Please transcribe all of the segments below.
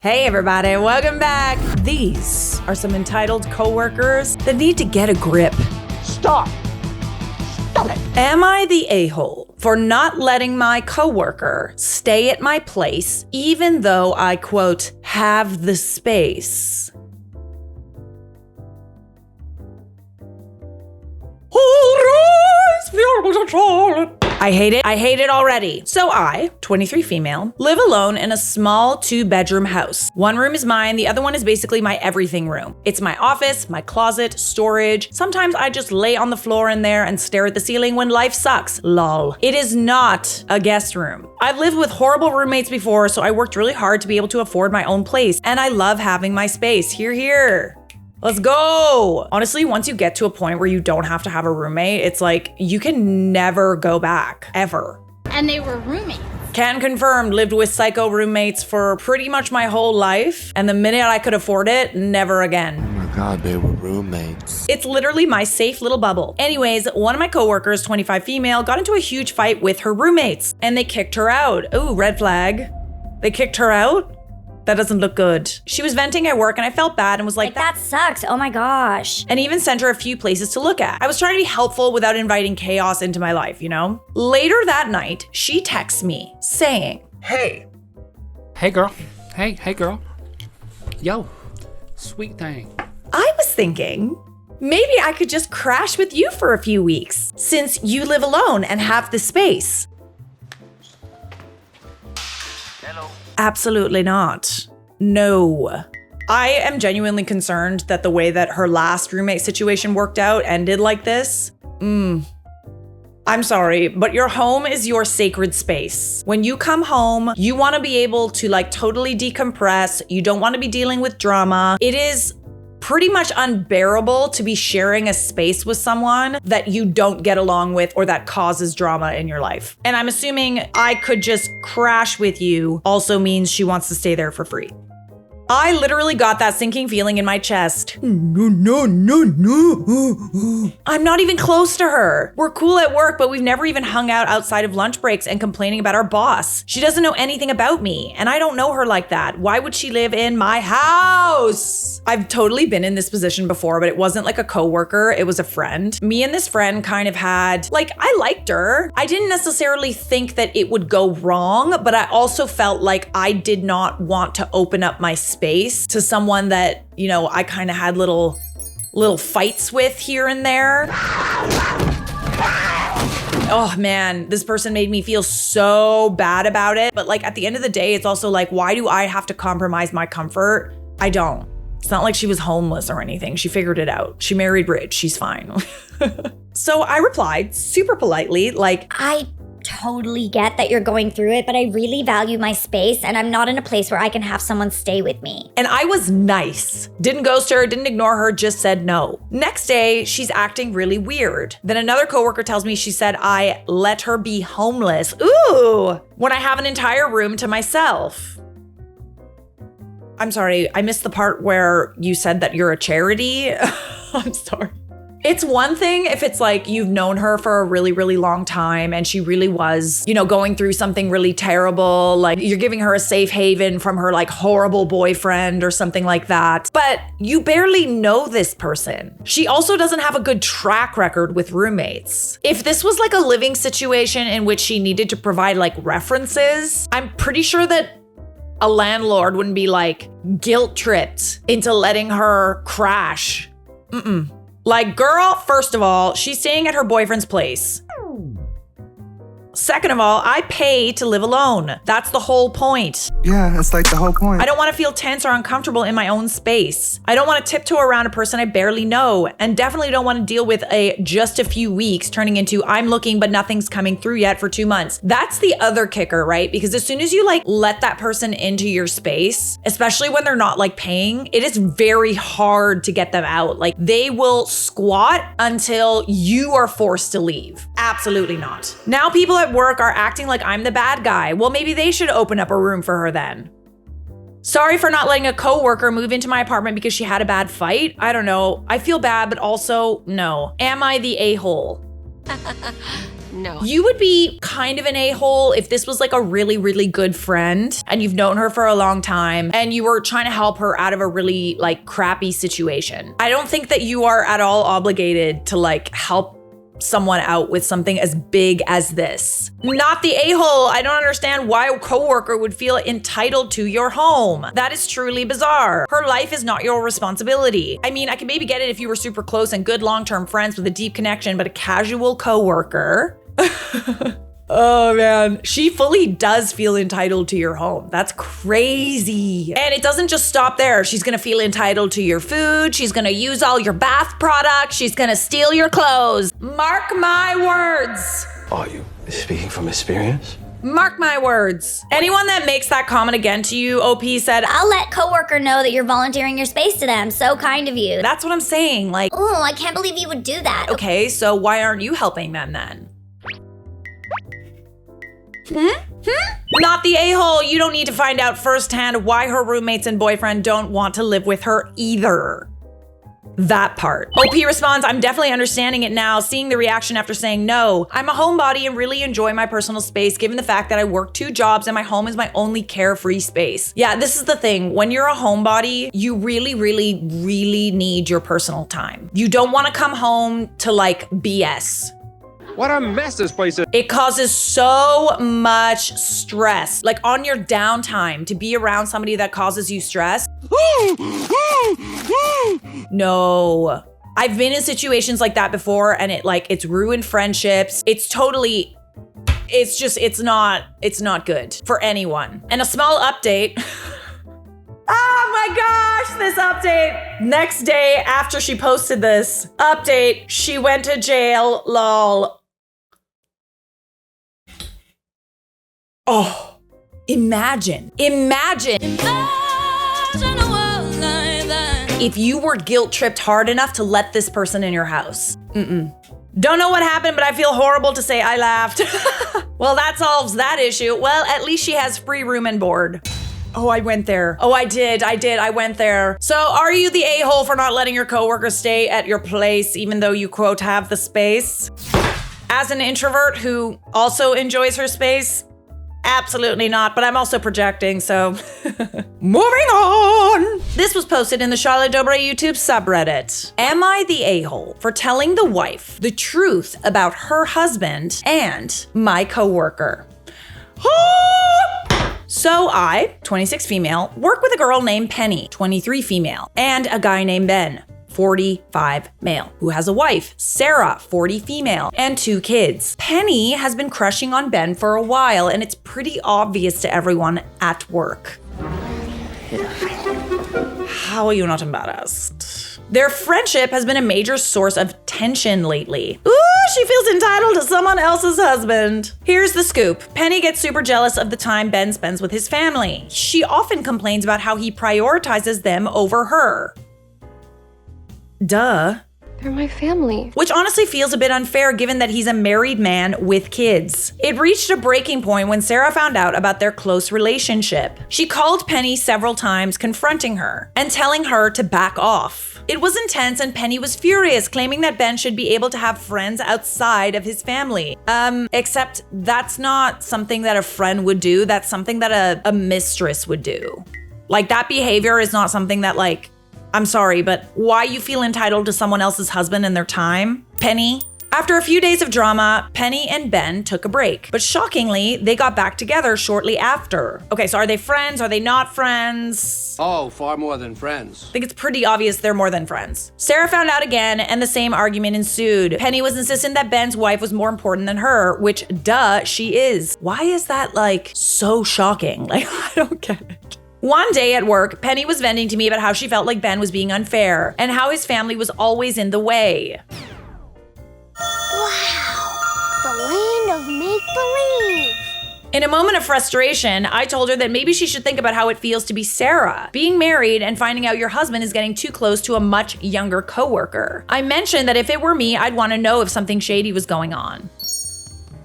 Hey everybody, welcome back. These are some entitled coworkers that need to get a grip. Stop it. Am I the a-hole for not letting my coworker stay at my place even though I, quote, have the space? I hate it already. So I, 23 female, live alone in a small 2-bedroom house. One room is mine, the other one is basically my everything room. It's my office, my closet, storage. Sometimes I just lay on the floor in there and stare at the ceiling when life sucks, lol. It is not a guest room. I've lived with horrible roommates before, so I worked really hard to be able to afford my own place, and I love having my space. Here. Let's go. Honestly, once you get to a point where you don't have to have a roommate, it's like you can never go back, ever. And they were roommates. Can confirm, lived with psycho roommates for pretty much my whole life. And the minute I could afford it, never again. Oh my God, they were roommates. It's literally my safe little bubble. Anyways, one of my coworkers, 25 female, got into a huge fight with her roommates and they kicked her out. Ooh, red flag. They kicked her out? That doesn't look good. She was venting at work and I felt bad and was like, that sucks. Oh my gosh. And even sent her a few places to look at. I was trying to be helpful without inviting chaos into my life, you know? Later that night, she texts me saying, Hey girl. Hey girl. Yo, sweet thing. I was thinking, maybe I could just crash with you for a few weeks since you live alone and have the space. Absolutely not. No. I am genuinely concerned that the way that her last roommate situation worked out ended like this. I'm sorry, but your home is your sacred space. When you come home, you want to be able to totally decompress. You don't want to be dealing with drama. It is pretty much unbearable to be sharing a space with someone that you don't get along with or that causes drama in your life. And I'm assuming I could just crash with you also means she wants to stay there for free. I literally got that sinking feeling in my chest. No. I'm not even close to her. We're cool at work, but we've never even hung out outside of lunch breaks and complaining about our boss. She doesn't know anything about me, and I don't know her like that. Why would she live in my house? I've totally been in this position before, but it wasn't like a coworker, it was a friend. Me and this friend kind of had, I liked her. I didn't necessarily think that it would go wrong, but I also felt like I did not want to open up my space to someone that, I kind of had little fights with here and there. Oh man, this person made me feel so bad about it. But at the end of the day, it's also why do I have to compromise my comfort? I don't. It's not like she was homeless or anything. She figured it out. She married rich. She's fine. So I replied super politely, I totally get that you're going through it, but I really value my space and I'm not in a place where I can have someone stay with me. And I was nice. Didn't ghost her, didn't ignore her, just said no. Next day, she's acting really weird. Then another coworker tells me she said I let her be homeless. Ooh, when I have an entire room to myself. I'm sorry, I missed the part where you said that you're a charity. I'm sorry. It's one thing if it's you've known her for a really, really long time and she really was, going through something really terrible. You're giving her a safe haven from her horrible boyfriend or something like that. But you barely know this person. She also doesn't have a good track record with roommates. If this was a living situation in which she needed to provide references, I'm pretty sure that a landlord wouldn't be guilt tripped into letting her crash. Girl, first of all, she's staying at her boyfriend's place. Second of all, I pay to live alone. That's the whole point. Yeah, that's the whole point. I don't want to feel tense or uncomfortable in my own space. I don't want to tiptoe around a person I barely know, and definitely don't want to deal with just a few weeks turning into I'm looking but nothing's coming through yet for 2 months. That's the other kicker, right? Because as soon as you let that person into your space, especially when they're not paying, it is very hard to get them out. They will squat until you are forced to leave. Absolutely not. Now people at work are acting like I'm the bad guy. Well, maybe they should open up a room for her then. Sorry for not letting a coworker move into my apartment because she had a bad fight. I don't know. I feel bad, but also no. Am I the a-hole? No. You would be kind of an a-hole if this was like a really, really good friend and you've known her for a long time and you were trying to help her out of a really like crappy situation. I don't think that you are at all obligated to like help someone out with something as big as this. Not the a-hole. I don't understand why a coworker would feel entitled to your home. That is truly bizarre. Her life is not your responsibility. I mean, I can maybe get it if you were super close and good long-term friends with a deep connection, but a casual coworker. Oh man, she fully does feel entitled to your home. That's crazy. And it doesn't just stop there. She's gonna feel entitled to your food. She's gonna use all your bath products. She's gonna steal your clothes. Mark my words. Are you speaking from experience? Mark my words. Anyone that makes that comment again to you, OP said, I'll let coworker know that you're volunteering your space to them. So kind of you. that's what I'm saying. Like, Ooh, I can't believe you would do that. okay, so why aren't you helping them then? Not the a-hole. You don't need to find out firsthand why her roommates and boyfriend don't want to live with her either. That part. OP responds, I'm definitely understanding it now, seeing the reaction after saying no. I'm a homebody and really enjoy my personal space given the fact that I work 2 jobs and my home is my only carefree space. Yeah, this is the thing. When you're a homebody, you really, really, really need your personal time. You don't want to come home to like BS. What a mess this place is. It causes so much stress. Like on your downtime, to be around somebody that causes you stress. No. I've been in situations like that before and it's ruined friendships. It's not good for anyone. And a small update. Oh my gosh, this update. Next day after she posted this update, she went to jail, lol. Oh, imagine if you were guilt tripped hard enough to let this person in your house. Don't know what happened, but I feel horrible to say I laughed. Well, that solves that issue. Well, at least she has free room and board. Oh, I went there. Oh, I did. I went there. So are you the a-hole for not letting your coworkers stay at your place even though you, quote, have the space? As an introvert who also enjoys her space, absolutely not, but I'm also projecting, so moving on. This was posted in the Charlotte Dobre YouTube subreddit. Am I the a-hole for telling the wife the truth about her husband and my coworker? So I, 26 female, work with a girl named Penny, 23 female, and a guy named Ben, 45 male, who has a wife, Sarah, 40 female, and 2 kids. Penny has been crushing on Ben for a while, and it's pretty obvious to everyone at work. How are you not embarrassed? Their friendship has been a major source of tension lately. Ooh, she feels entitled to someone else's husband. Here's the scoop. Penny gets super jealous of the time Ben spends with his family. She often complains about how he prioritizes them over her. Duh. They're my family. Which honestly feels a bit unfair given that he's a married man with kids. It reached a breaking point when Sarah found out about their close relationship. She called Penny several times, confronting her and telling her to back off. It was intense and Penny was furious, claiming that Ben should be able to have friends outside of his family. Except that's not something that a friend would do. That's something that a mistress would do. Like, that behavior is not something that, like, I'm sorry, but why you feel entitled to someone else's husband and their time? Penny? After a few days of drama, Penny and Ben took a break. But shockingly, they got back together shortly after. Okay, so are they friends? Are they not friends? Oh, far more than friends. I think it's pretty obvious they're more than friends. Sarah found out again, and the same argument ensued. Penny was insistent that Ben's wife was more important than her, which, duh, she is. Why is that, like, so shocking? Like, I don't get it. One day at work, Penny was venting to me about how she felt like Ben was being unfair and how his family was always in the way. Wow, the land of make-believe. In a moment of frustration, I told her that maybe she should think about how it feels to be Sarah, being married and finding out your husband is getting too close to a much younger coworker. I mentioned that if it were me, I'd want to know if something shady was going on.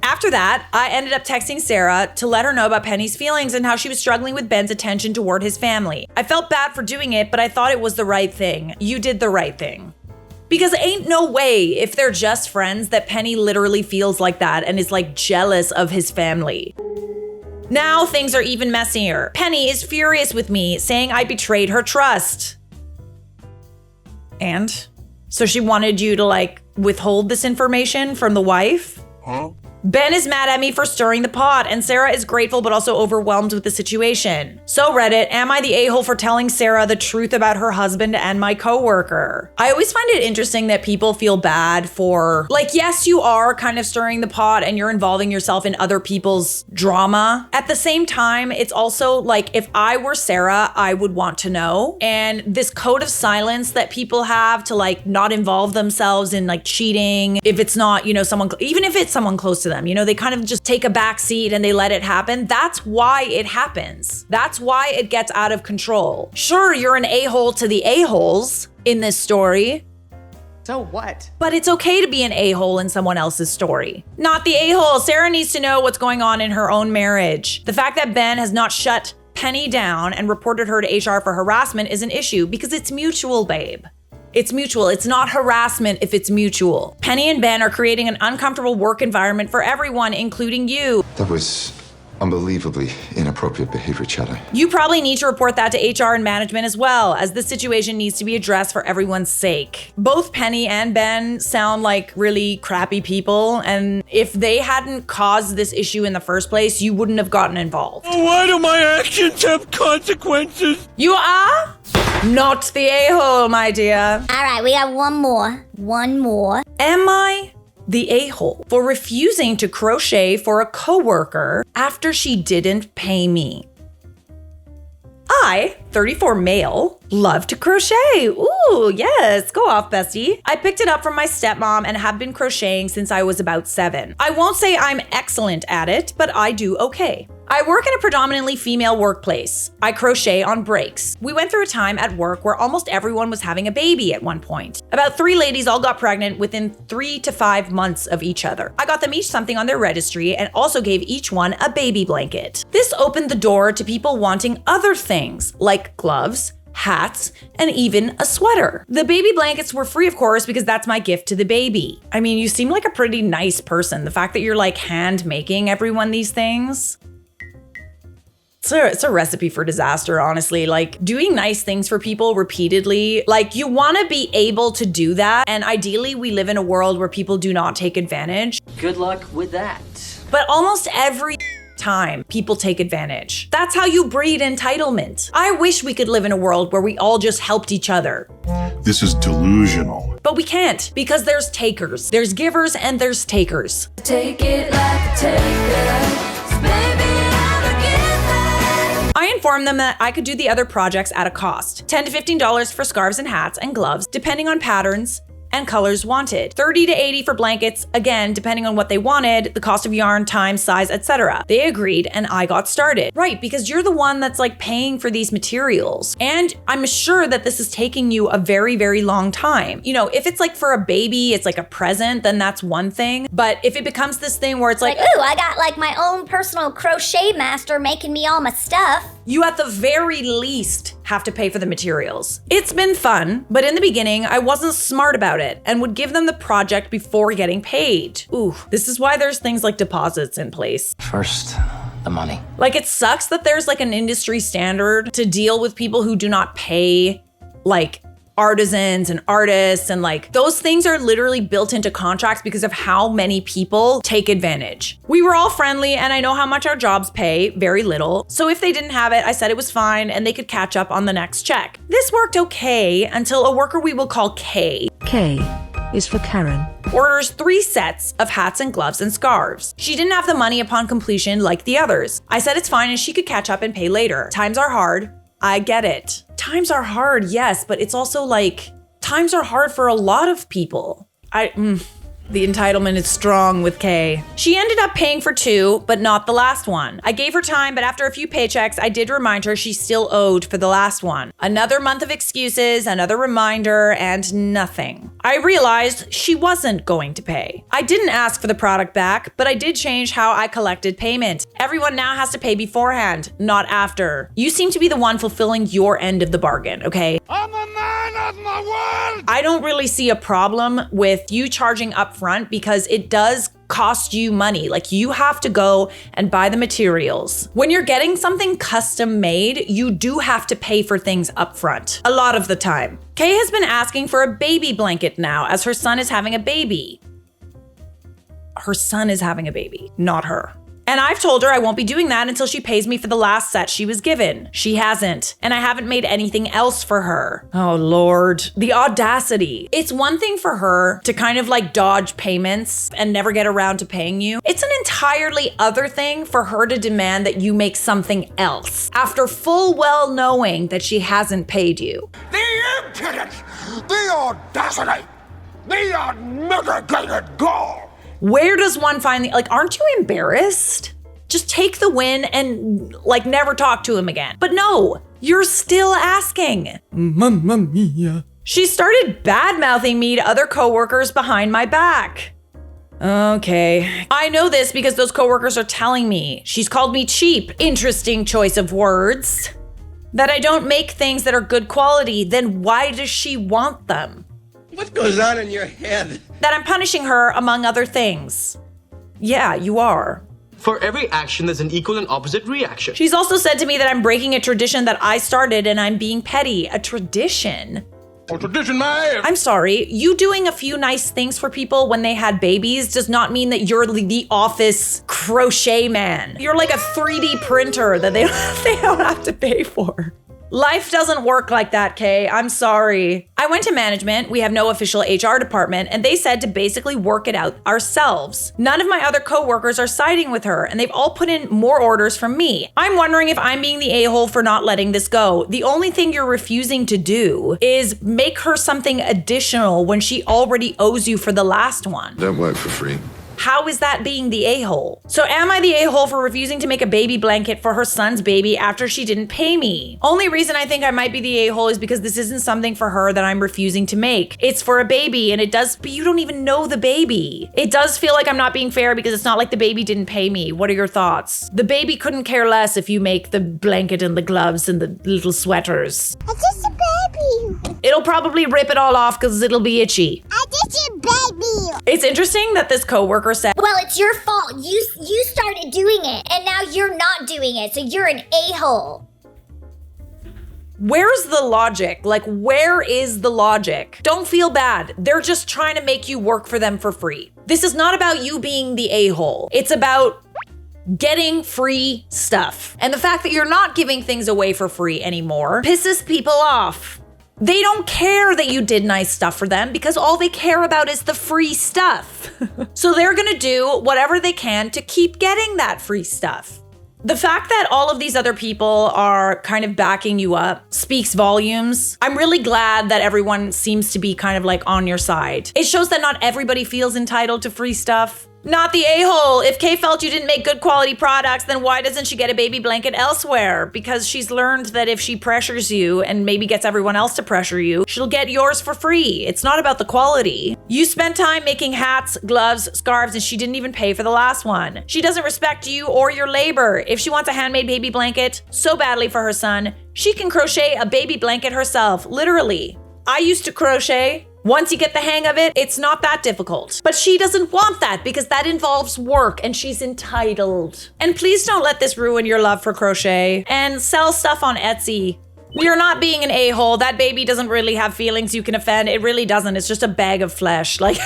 After that, I ended up texting Sarah to let her know about Penny's feelings and how she was struggling with Ben's attention toward his family. I felt bad for doing it, but I thought it was the right thing. You did the right thing. Because ain't no way, if they're just friends, that Penny literally feels like that and is like jealous of his family. Now things are even messier. Penny is furious with me, saying I betrayed her trust. And? So she wanted you to like withhold this information from the wife? Huh? Ben is mad at me for stirring the pot, and Sarah is grateful but also overwhelmed with the situation. So Reddit, am I the a-hole for telling Sarah the truth about her husband and my coworker? I always find it interesting that people feel bad for, like, yes, you are kind of stirring the pot and you're involving yourself in other people's drama. At the same time, it's also like, if I were Sarah, I would want to know. And this code of silence that people have to like not involve themselves in like cheating, if it's not, you know, someone, even if it's someone close to them, you know, they kind of just take a back seat and they let it happen. That's why it happens. That's why it gets out of control. Sure, you're an a-hole to the a-holes in this story. So what? But it's okay to be an a-hole in someone else's story. Not the a-hole. Sarah needs to know what's going on in her own marriage. The fact that Ben has not shut Penny down and reported her to HR for harassment is an issue because it's mutual, babe. It's mutual. It's not harassment if it's mutual. Penny and Ben are creating an uncomfortable work environment for everyone, including you. That was unbelievably inappropriate behavior, Cheddar. You probably need to report that to HR and management as well, as this situation needs to be addressed for everyone's sake. Both Penny and Ben sound like really crappy people, and if they hadn't caused this issue in the first place, you wouldn't have gotten involved. Why do my actions have consequences? You are not the a-hole, my dear. All right, we got one more. One more. Am I the a-hole for refusing to crochet for a coworker after she didn't pay me? I, 34 male, love to crochet. Ooh, yes, go off, bestie. I picked it up from my stepmom and have been crocheting since I was about 7. I won't say I'm excellent at it, but I do okay. I work in a predominantly female workplace. I crochet on breaks. We went through a time at work where almost everyone was having a baby at one point. About 3 ladies all got pregnant within 3 to 5 months of each other. I got them each something on their registry and also gave each one a baby blanket. This opened the door to people wanting other things like gloves, hats, and even a sweater. The baby blankets were free, of course, because that's my gift to the baby. I mean, you seem like a pretty nice person. The fact that you're like hand making everyone these things. It's a recipe for disaster, honestly. Like, doing nice things for people repeatedly, like, you want to be able to do that. And ideally, we live in a world where people do not take advantage. Good luck with that. But almost every time, people take advantage. That's how you breed entitlement. I wish we could live in a world where we all just helped each other. This is delusional. But we can't, because there's takers. There's givers and there's takers. Take it like a taker, baby. I informed them that I could do the other projects at a cost. $10 to $15 for scarves and hats and gloves, depending on patterns and colors wanted. $30 to $80 for blankets, again, depending on what they wanted, the cost of yarn, time, size, etc. They agreed and I got started. Right, because you're the one that's like paying for these materials. And I'm sure that this is taking you a very, very long time. You know, if it's like for a baby, it's like a present, then that's one thing. But if it becomes this thing where it's like, ooh, I got like my own personal crochet master making me all my stuff. You at the very least have to pay for the materials. It's been fun, but in the beginning, I wasn't smart about it and would give them the project before getting paid. Ooh, this is why there's things like deposits in place. First, the money. Like, it sucks that there's like an industry standard to deal with people who do not pay, like, artisans and artists, and like those things are literally built into contracts because of how many people take advantage. We were all friendly and I know how much our jobs pay, very little. So if they didn't have it, I said it was fine and they could catch up on the next check. This worked okay until a worker we will call K. K is for Karen. Orders 3 sets of hats and gloves and scarves. She didn't have the money upon completion like the others. I said it's fine and she could catch up and pay later. Times are hard. I get it. Times are hard, yes, but it's also like, times are hard for a lot of people. The entitlement is strong with Kay. She ended up paying for 2, but not the last one. I gave her time, but after a few paychecks, I did remind her she still owed for the last one. Another month of excuses, another reminder, and nothing. I realized she wasn't going to pay. I didn't ask for the product back, but I did change how I collected payment. Everyone now has to pay beforehand, not after. You seem to be the one fulfilling your end of the bargain, okay? I'm a man of my world! I don't really see a problem with you charging upfront because it does cost you money. Like you have to go and buy the materials. When you're getting something custom made, you do have to pay for things upfront a lot of the time. Kay has been asking for a baby blanket now as her son is having a baby. Her son is having a baby, not her. And I've told her I won't be doing that until she pays me for the last set she was given. She hasn't, and I haven't made anything else for her. Oh Lord, the audacity. It's one thing for her to kind of like dodge payments and never get around to paying you. It's an entirely other thing for her to demand that you make something else after full well knowing that she hasn't paid you. The impudence! The audacity! The unmitigated gall! Where does one find the, like, aren't you embarrassed? Just take the win and like never talk to him again. But no, you're still asking. Mamma mia. She started bad-mouthing me to other coworkers behind my back. Okay. I know this because those coworkers are telling me. She's called me cheap. Interesting choice of words. That I don't make things that are good quality. Then why does she want them? What goes on in your head? That I'm punishing her, among other things. Yeah, you are. For every action, there's an equal and opposite reaction. She's also said to me that I'm breaking a tradition that I started and I'm being petty. A tradition? A tradition, my... I'm sorry, you doing a few nice things for people when they had babies does not mean that you're the office crochet man. You're like a 3D printer that they don't have to pay for. Life doesn't work like that, Kay. I'm sorry. I went to management. We have no official HR department, and they said to basically work it out ourselves. None of my other coworkers are siding with her, and they've all put in more orders from me. I'm wondering if I'm being the a-hole for not letting this go. The only thing you're refusing to do is make her something additional when she already owes you for the last one. Don't work for free. How is that being the a-hole? So am I the a-hole for refusing to make a baby blanket for her son's baby after she didn't pay me? Only reason I think I might be the a-hole is because this isn't something for her that I'm refusing to make. It's for a baby and it does, but you don't even know the baby. It does feel like I'm not being fair because it's not like the baby didn't pay me. What are your thoughts? The baby couldn't care less if you make the blanket and the gloves and the little sweaters. It's just a baby. It'll probably rip it all off because it'll be itchy. I just a baby. It's interesting that this coworker said, Well, it's your fault. You started doing it, and now you're not doing it, so you're an a-hole. where's the logic? Like, where is the logic? Don't feel bad. They're just trying to make you work for them for free. This is not about you being the a-hole. It's about getting free stuff. And the fact that you're not giving things away for free anymore pisses people off. They don't care that you did nice stuff for them because all they care about is the free stuff. So they're gonna do whatever they can to keep getting that free stuff. The fact that all of these other people are kind of backing you up speaks volumes. I'm really glad that everyone seems to be kind of like on your side. It shows that not everybody feels entitled to free stuff. Not the a-hole. If Kay felt you didn't make good quality products, then why doesn't she get a baby blanket elsewhere? Because she's learned that if she pressures you and maybe gets everyone else to pressure you, she'll get yours for free. It's not about the quality. You spent time making hats, gloves, scarves, and she didn't even pay for the last one. She doesn't respect you or your labor. If she wants a handmade baby blanket so badly for her son, she can crochet a baby blanket herself, literally. I used to crochet. Once you get the hang of it, it's not that difficult. But she doesn't want that because that involves work and she's entitled. And please don't let this ruin your love for crochet and sell stuff on Etsy. You're not being an a-hole. That baby doesn't really have feelings you can offend. It really doesn't. It's just a bag of flesh. Like,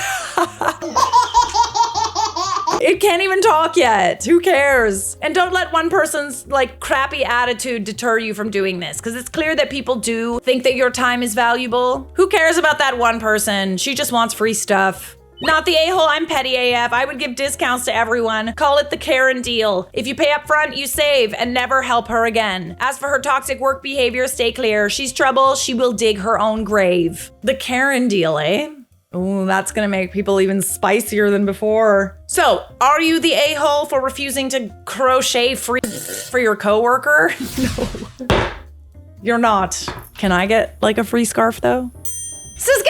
it can't even talk yet. Who cares? And don't let one person's like crappy attitude deter you from doing this, because it's clear that people do think that your time is valuable. Who cares about that one person? She just wants free stuff. Not the a-hole, I'm petty AF. I would give discounts to everyone. Call it the Karen deal. If you pay up front, you save and never help her again. As for her toxic work behavior, stay clear. She's trouble, she will dig her own grave. The Karen deal, eh? Ooh, that's gonna make people even spicier than before. So, are you the a-hole for refusing to crochet free for your coworker? No, you're not. Can I get like a free scarf though? Sis